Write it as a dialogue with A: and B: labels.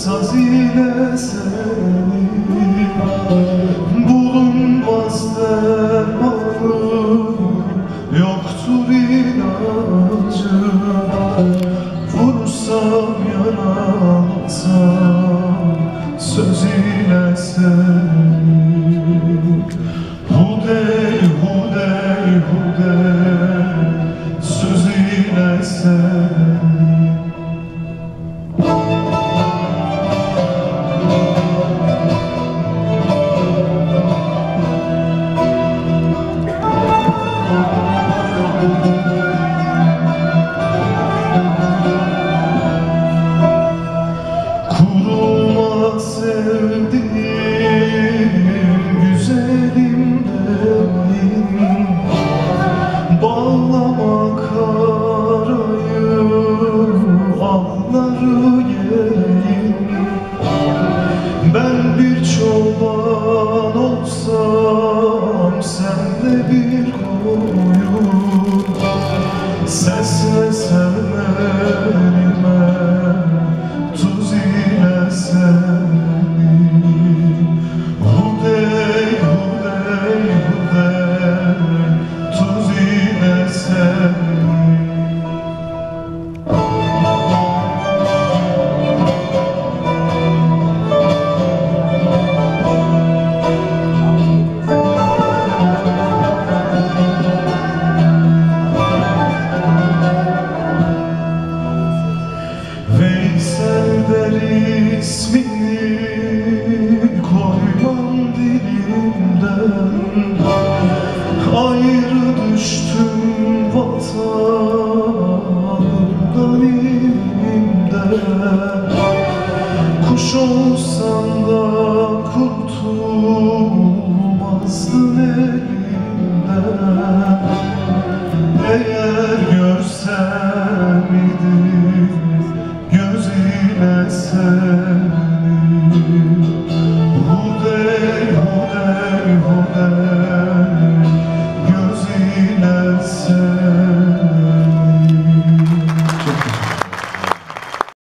A: saz ile seni, bulunmaz dermanı, yoktur ilacı. Vursam yaralasam söz ile seni, hudey hudey hudey söz ile seni. Kuruma sevdiğim güzelim demin, bağlama karayı, ağları yeğin. Ben bir çoban olsam, sen de bir koyun, seslesem elime tuz ile seni, hudey hudey hudey tuz ile seni. Veysel der ismini, koymam dilimden. Ayrı düştüm vatanımdan, ilimden. Kuş ol